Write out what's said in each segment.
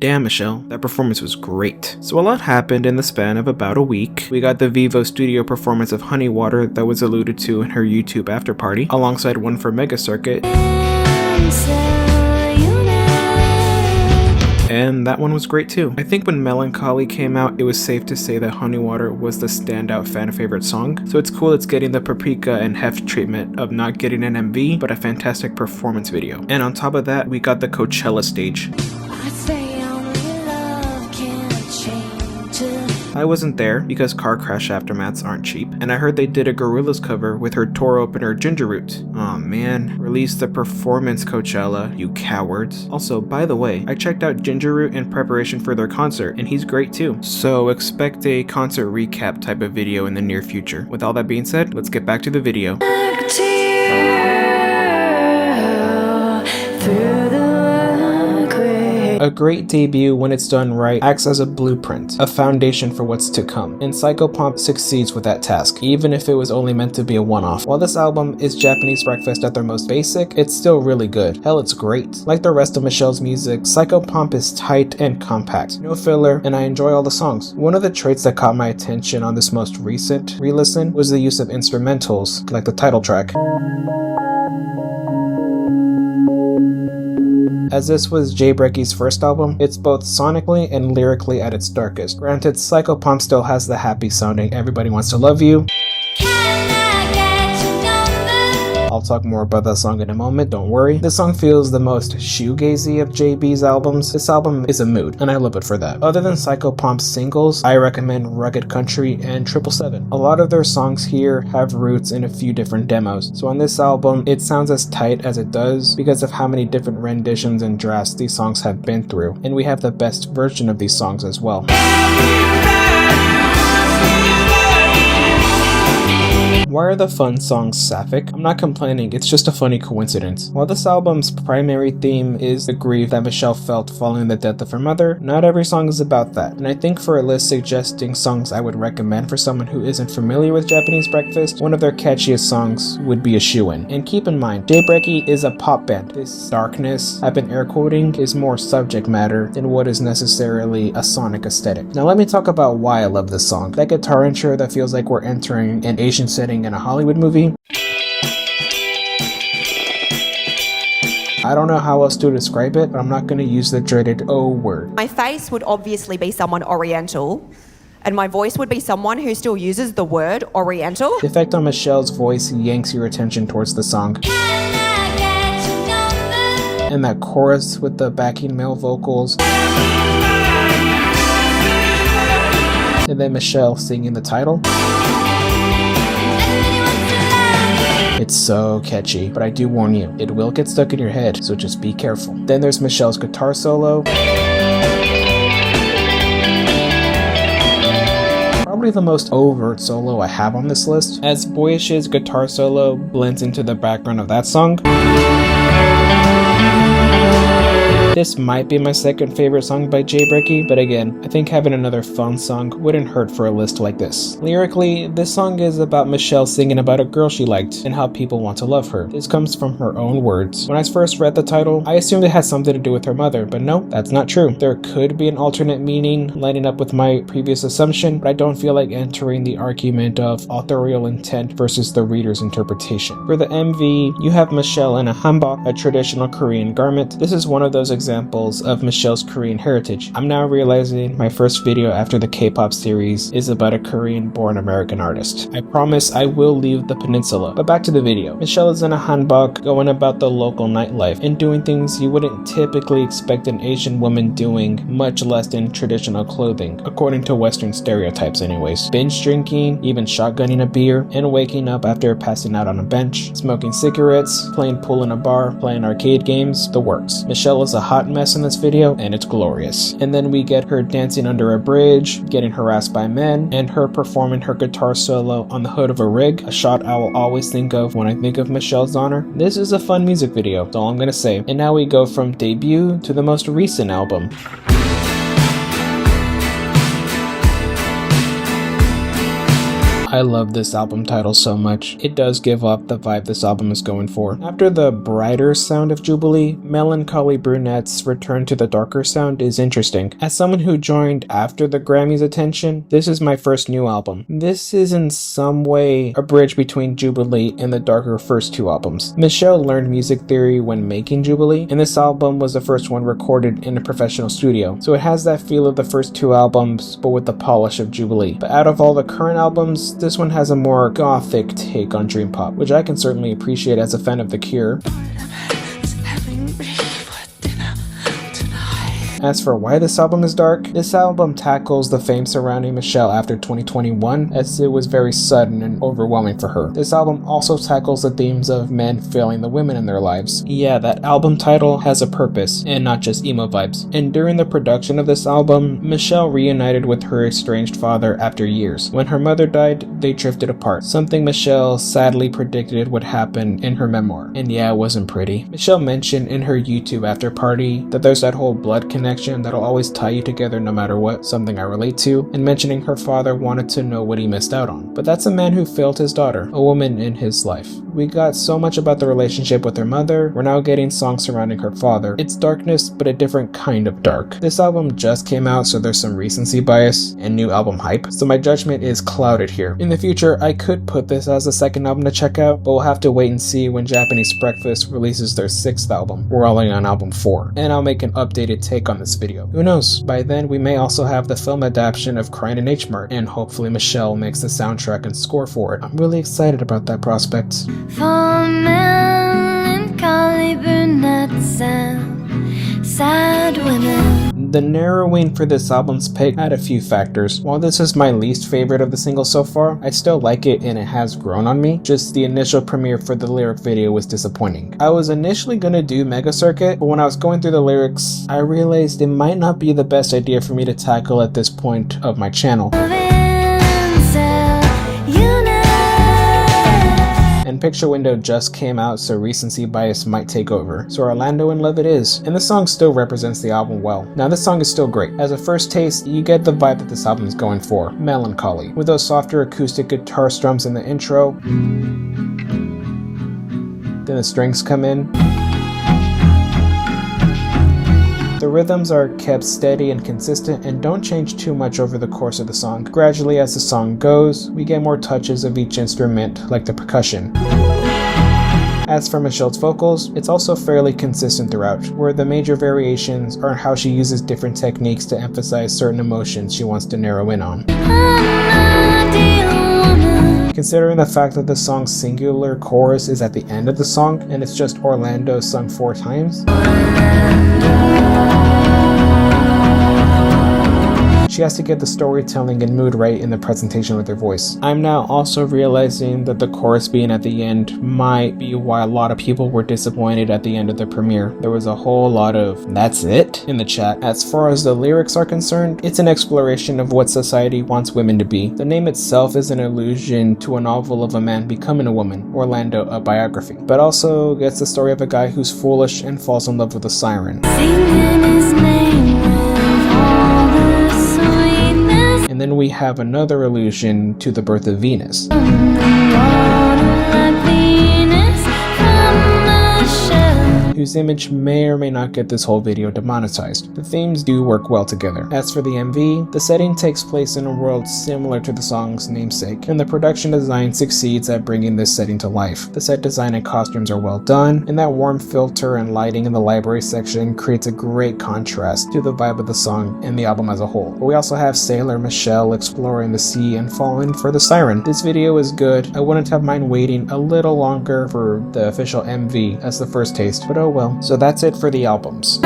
Damn, Michelle, that performance was great. So a lot happened in the span of about a week. We got the Vivo studio performance of Honey Water that was alluded to in her YouTube after party, alongside one for Mega Circuit. And that one was great too. I think when Melancholy came out, it was safe to say that Honey Water was the standout fan favorite song. So it's cool it's getting the paprika and heft treatment of not getting an MV, but a fantastic performance video. And on top of that, we got the Coachella stage. I wasn't there because car crash aftermaths aren't cheap, and I heard they did a Gorillaz cover with her tour opener Ginger Root. Aw man, release the performance Coachella, you cowards. Also, by the way, I checked out Ginger Root in preparation for their concert, and he's great too. So expect a concert recap type of video in the near future. With all that being said, let's get back to the video. A great debut, when it's done right, acts as a blueprint, a foundation for what's to come, and Psychopomp succeeds with that task, even if it was only meant to be a one-off. While this album is Japanese breakfast at their most basic, it's still really good. Hell, it's great. Like the rest of Michelle's music, Psychopomp is tight and compact, no filler, and I enjoy all the songs. One of the traits that caught my attention on this most recent re-listen was the use of instrumentals, like the title track. As this was JBrekkie's first album, it's both sonically and lyrically at its darkest. Granted, Psychopomp still has the happy sounding "Everybody Wants to Love You." I'll talk more about that song in a moment, don't worry. This song feels the most shoegazy of JB's albums. This album is a mood, and I love it for that. Other than Psychopomp's singles, I recommend Rugged Country and 777. A lot of their songs here have roots in a few different demos, so on this album, it sounds as tight as it does because of how many different renditions and drafts these songs have been through, and we have the best version of these songs as well. Why are the fun songs sapphic? I'm not complaining, it's just a funny coincidence. While this album's primary theme is the grief that Michelle felt following the death of her mother, not every song is about that. And I think for a list suggesting songs I would recommend for someone who isn't familiar with Japanese breakfast, one of their catchiest songs would be a shoo-in. And keep in mind, JBrekkie is a pop band. This darkness I've been air quoting is more subject matter than what is necessarily a sonic aesthetic. Now let me talk about why I love this song. That guitar intro that feels like we're entering an Asian setting in a Hollywood movie. I don't know how else to describe it, but I'm not going to use the dreaded O word. My face would obviously be someone Oriental, and my voice would be someone who still uses the word Oriental. The effect on Michelle's voice yanks your attention towards the song. And that chorus with the backing male vocals. And then Michelle singing the title. It's so catchy, but I do warn you, it will get stuck in your head, so just be careful. Then there's Michelle's guitar solo. Probably the most overt solo I have on this list, as Boyish's guitar solo blends into the background of that song. This might be my second favorite song by JBrekkie, but again, I think having another fun song wouldn't hurt for a list like this. Lyrically, this song is about Michelle singing about a girl she liked and how people want to love her. This comes from her own words. When I first read the title, I assumed it had something to do with her mother, but no, that's not true. There could be an alternate meaning lining up with my previous assumption, but I don't feel like entering the argument of authorial intent versus the reader's interpretation. For the MV, you have Michelle in a hanbok, a traditional Korean garment. This is one of those examples of Michelle's Korean heritage. I'm now realizing my first video after the K-pop series is about a Korean-born American artist. I promise I will leave the peninsula. But back to the video. Michelle is in a hanbok going about the local nightlife and doing things you wouldn't typically expect an Asian woman doing, much less in traditional clothing, according to Western stereotypes anyways. Binge drinking, even shotgunning a beer, and waking up after passing out on a bench, smoking cigarettes, playing pool in a bar, playing arcade games, the works. Michelle is a hot mess in this video, and it's glorious. And then we get her dancing under a bridge, getting harassed by men, and her performing her guitar solo on the hood of a rig, a shot I will always think of when I think of Michelle Zauner. This is a fun music video, that's all I'm gonna say. And now we go from debut to the most recent album. I love this album title so much. It does give off the vibe this album is going for. After the brighter sound of Jubilee, Melancholy Brunettes' return to the darker sound is interesting. As someone who joined after the Grammys' attention, this is my first new album. This is in some way a bridge between Jubilee and the darker first two albums. Michelle learned music theory when making Jubilee, and this album was the first one recorded in a professional studio, so it has that feel of the first two albums but with the polish of Jubilee. But out of all the current albums, this one has a more gothic take on dream pop, which I can certainly appreciate as a fan of The Cure. As for why this album is dark, this album tackles the fame surrounding Michelle after 2021, as it was very sudden and overwhelming for her. This album also tackles the themes of men failing the women in their lives. Yeah, that album title has a purpose, and not just emo vibes. And during the production of this album, Michelle reunited with her estranged father after years. When her mother died, they drifted apart, something Michelle sadly predicted would happen in her memoir. And yeah, it wasn't pretty. Michelle mentioned in her YouTube after party that there's that whole blood connection that'll always tie you together no matter what, something I relate to, and mentioning her father wanted to know what he missed out on. But that's a man who failed his daughter, a woman in his life. We got so much about the relationship with her mother, we're now getting songs surrounding her father. It's darkness, but a different kind of dark. This album just came out, so there's some recency bias and new album hype, so my judgment is clouded here. In the future, I could put this as the second album to check out, but we'll have to wait and see when Japanese Breakfast releases their 6th album. We're only on album 4, and I'll make an updated take on this video. Who knows? By then, we may also have the film adaptation of Crying in H-Mart, and hopefully Michelle makes the soundtrack and score for it. I'm really excited about that prospect. For melancholy brunettes and sad women. The narrowing for this album's pick had a few factors. While this is my least favorite of the singles so far, I still like it and it has grown on me. Just the initial premiere for the lyric video was disappointing. I was initially gonna do Mega Circuit, but when I was going through the lyrics, I realized it might not be the best idea for me to tackle at this point of my channel. And Picture Window just came out, so recency bias might take over. So Orlando in Love it is, and the song still represents the album well. Now this song is still great. As a first taste, you get the vibe that this album is going for, melancholy, with those softer acoustic guitar strums in the intro. Then the strings come in. The rhythms are kept steady and consistent and don't change too much over the course of the song. Gradually as the song goes, we get more touches of each instrument, like the percussion. As for Michelle's vocals, it's also fairly consistent throughout, where the major variations are how she uses different techniques to emphasize certain emotions she wants to narrow in on. Considering the fact that the song's singular chorus is at the end of the song, and it's just Orlando sung 4 times, she has to get the storytelling and mood right in the presentation with her voice. I'm now also realizing that the chorus being at the end might be why a lot of people were disappointed at the end of the premiere. There was a whole lot of "that's it" in the chat. As far as the lyrics are concerned, it's an exploration of what society wants women to be. The name itself is an allusion to a novel of a man becoming a woman, Orlando, a biography, but also gets the story of a guy who's foolish and falls in love with a siren. Singing his name with all the sweetness. And then we have another allusion to the birth of Venus. Whose image may or may not get this whole video demonetized. The themes do work well together. As for the MV, the setting takes place in a world similar to the song's namesake, and the production design succeeds at bringing this setting to life. The set design and costumes are well done, and that warm filter and lighting in the library section creates a great contrast to the vibe of the song and the album as a whole. But we also have Sailor Michelle exploring the sea and falling for the siren. This video is good. I wouldn't have mind waiting a little longer for the official MV as the first taste, but oh well. So that's it for the albums.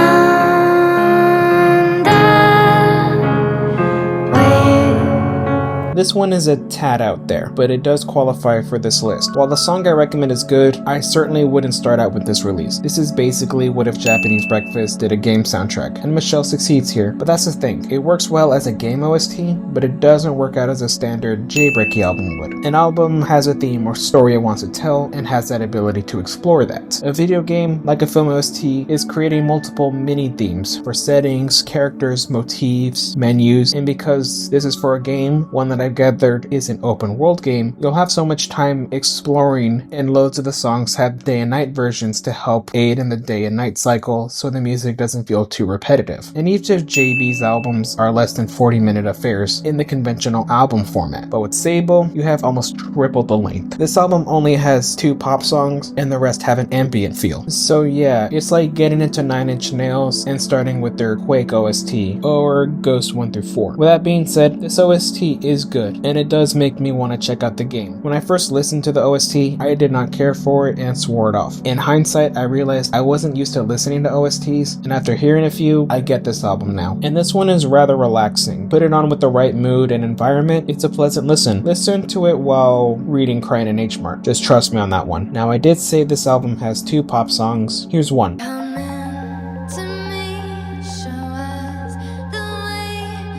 This one is a tad out there, but it does qualify for this list. While the song I recommend is good, I certainly wouldn't start out with this release. This is basically what if Japanese Breakfast did a game soundtrack, and Michelle succeeds here. But that's the thing, it works well as a game OST, but it doesn't work out as a standard JBrekkie album would. An album has a theme or story it wants to tell, and has that ability to explore that. A video game, like a film OST, is creating multiple mini themes for settings, characters, motifs, menus, and because this is for a game, one that I've gathered is an open world game, you'll have so much time exploring, and loads of the songs have day and night versions to help aid in the day and night cycle so the music doesn't feel too repetitive. And each of JB's albums are less than 40-minute affairs in the conventional album format, but with Sable, you have almost triple the length. This album only has 2 pop songs and the rest have an ambient feel. So yeah, it's like getting into 9 Inch Nails and starting with their Quake OST or Ghost 1 through 4. With that being said, this OST is good and it does make me want to check out the game. When I first listened to the OST, I did not care for it and swore it off. In hindsight, I realized I wasn't used to listening to OSTs, and after hearing a few, I get this album now. And this one is rather relaxing. Put it on with the right mood and environment, it's a pleasant listen. Listen to it while reading Crying in H Mart. Just trust me on that one. Now I did say this album has 2 pop songs. Here's one.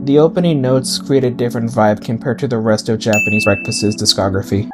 The opening notes create a different vibe compared to the rest of JBrekkie's discography.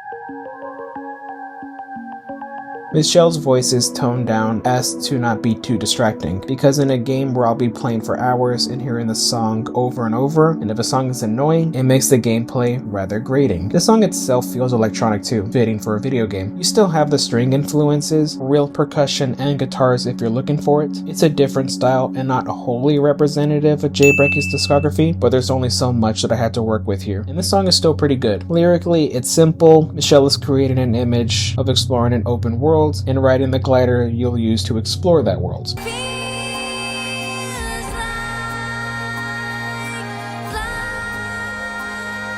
Michelle's voice is toned down as to not be too distracting, because in a game where I'll be playing for hours and hearing the song over and over, and if a song is annoying, it makes the gameplay rather grating. The song itself feels electronic too, fitting for a video game. You still have the string influences, real percussion, and guitars if you're looking for it. It's a different style and not wholly representative of JBrekkie's discography, but there's only so much that I had to work with here. And this song is still pretty good. Lyrically, it's simple. Michelle is creating an image of exploring an open world and riding the glider you'll use to explore that world.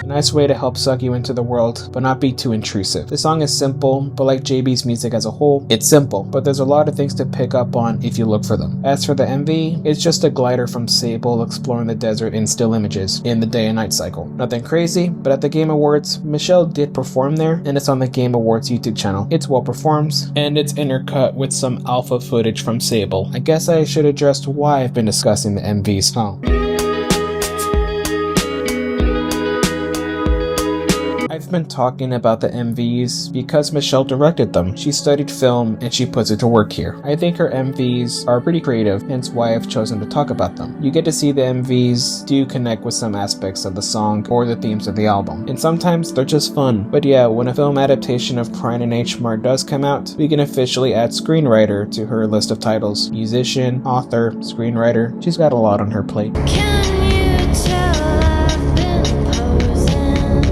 A nice way to help suck you into the world, but not be too intrusive. The song is simple, but like JB's music as a whole, it's simple, but there's a lot of things to pick up on if you look for them. As for the MV, it's just a glider from Sable exploring the desert in still images in the day and night cycle. Nothing crazy, but at the Game Awards, Michelle did perform there, and it's on the Game Awards YouTube channel. It's well performed, and it's intercut with some alpha footage from Sable. I guess I should address why I've been discussing the MVs, huh? I've been talking about the MVs because Michelle directed them. She studied film and she puts it to work here. I think her MVs are pretty creative, hence why I've chosen to talk about them. You get to see the MVs do connect with some aspects of the song or the themes of the album, and sometimes they're just fun. But yeah, when a film adaptation of Crying in H Mart does come out, we can officially add screenwriter to her list of titles. Musician, author, screenwriter. She's got a lot on her plate.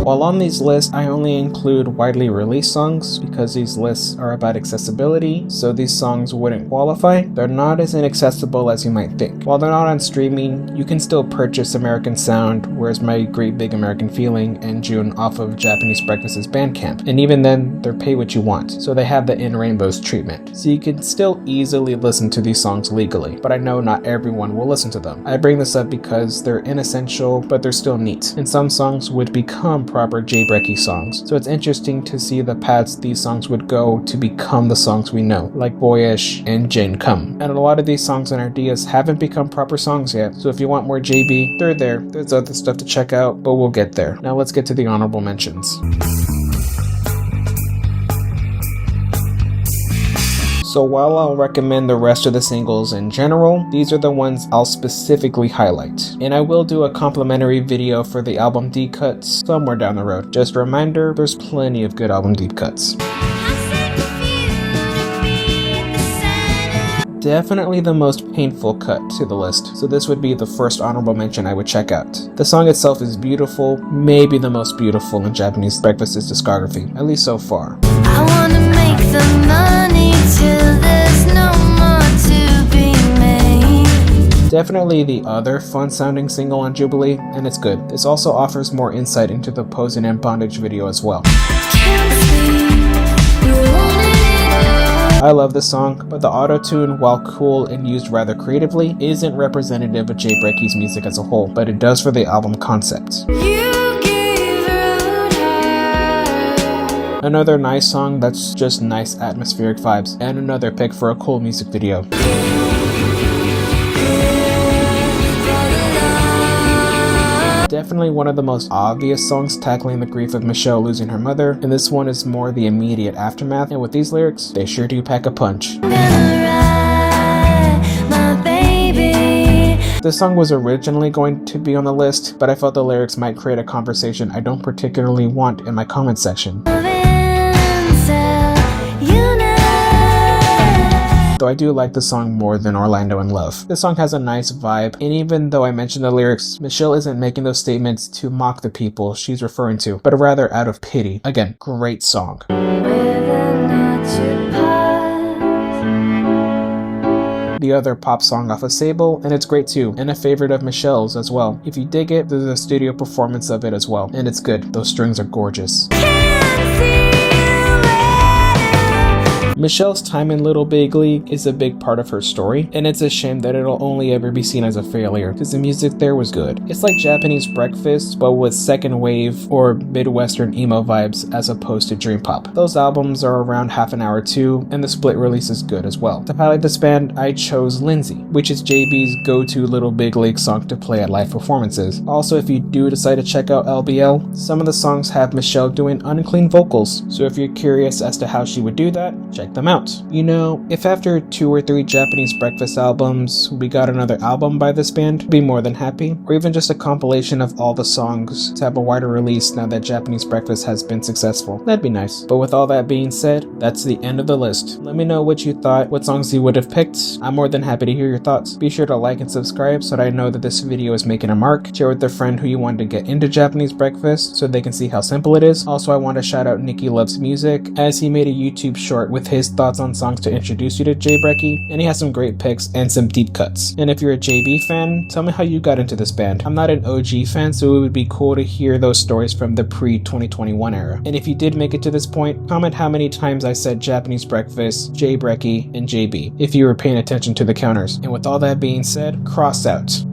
While on these lists, I only include widely released songs because these lists are about accessibility, so these songs wouldn't qualify. They're not as inaccessible as you might think. While they're not on streaming, you can still purchase American Sound, Where's My Great Big American Feeling, and June off of JBrekkie's Bandcamp. And even then, they're pay what you want, so they have the In Rainbows treatment. So you can still easily listen to these songs legally, but I know not everyone will listen to them. I bring this up because they're inessential, but they're still neat, and some songs would become proper JBrekkie songs, so it's interesting to see the paths these songs would go to become the songs we know, like Boyish and Jane Come. And a lot of these songs and ideas haven't become proper songs yet, so if you want more JB, they're there. There's other stuff to check out, but we'll get there. Now let's get to the honorable mentions. So while I'll recommend the rest of the singles in general, these are the ones I'll specifically highlight. And I will do a complimentary video for the album deep cuts somewhere down the road. Just a reminder, there's plenty of good album deep cuts. Definitely the most painful cut to the list, so this would be the first honorable mention I would check out. The song itself is beautiful, maybe the most beautiful in JBrekkie's discography, at least so far. I wanna make the money till there's no more to be made. Definitely the other fun sounding single on Jubilee, and it's good. This also offers more insight into the Posing and Bondage video as well. Can't sleep, you wanted it all. I love this song, but the auto-tune, while cool and used rather creatively, isn't representative of JBrekkie's music as a whole, but it does for the album concept. You gave rude her. Another nice song that's just nice atmospheric vibes, and another pick for a cool music video. Definitely one of the most obvious songs tackling the grief of Michelle losing her mother, and this one is more the immediate aftermath, and with these lyrics, they sure do pack a punch. This song was originally going to be on the list, but I felt the lyrics might create a conversation I don't particularly want in my comment section. Though I do like the song more than Orlando in Love. This song has a nice vibe, and even though I mentioned the lyrics, Michelle isn't making those statements to mock the people she's referring to, but rather out of pity. Again, great song. The other pop song off of Sable, and it's great too, and a favorite of Michelle's as well. If you dig it, there's a studio performance of it as well, and it's good. Those strings are gorgeous. Michelle's time in Little Big League is a big part of her story, and it's a shame that it'll only ever be seen as a failure, because the music there was good. It's like Japanese Breakfast, but with second wave or Midwestern emo vibes as opposed to dream pop. Those albums are around half an hour too, and the split release is good as well. To highlight this band, I chose Lindsay, which is JB's go-to Little Big League song to play at live performances. Also, if you do decide to check out LBL, some of the songs have Michelle doing unclean vocals, so if you're curious as to how she would do that, check them out. You know, if after 2 or 3 Japanese Breakfast albums, we got another album by this band, I'd be more than happy, or even just a compilation of all the songs to have a wider release now that Japanese Breakfast has been successful. That'd be nice. But with all that being said, that's the end of the list. Let me know what you thought, what songs you would have picked. I'm more than happy to hear your thoughts. Be sure to like and subscribe so that I know that this video is making a mark. Share with a friend who you want to get into Japanese Breakfast so they can see how simple it is. Also, I want to shout out Nicky Loves Music, as he made a YouTube short with his thoughts on songs to introduce you to JBrekkie, and he has some great picks and some deep cuts. And if you're a JB fan, tell me how you got into this band. I'm not an OG fan, so it would be cool to hear those stories from the pre-2021 era. And if you did make it to this point, comment how many times I said Japanese Breakfast, JBrekkie, and JB, if you were paying attention to the counters. And with all that being said, cross out.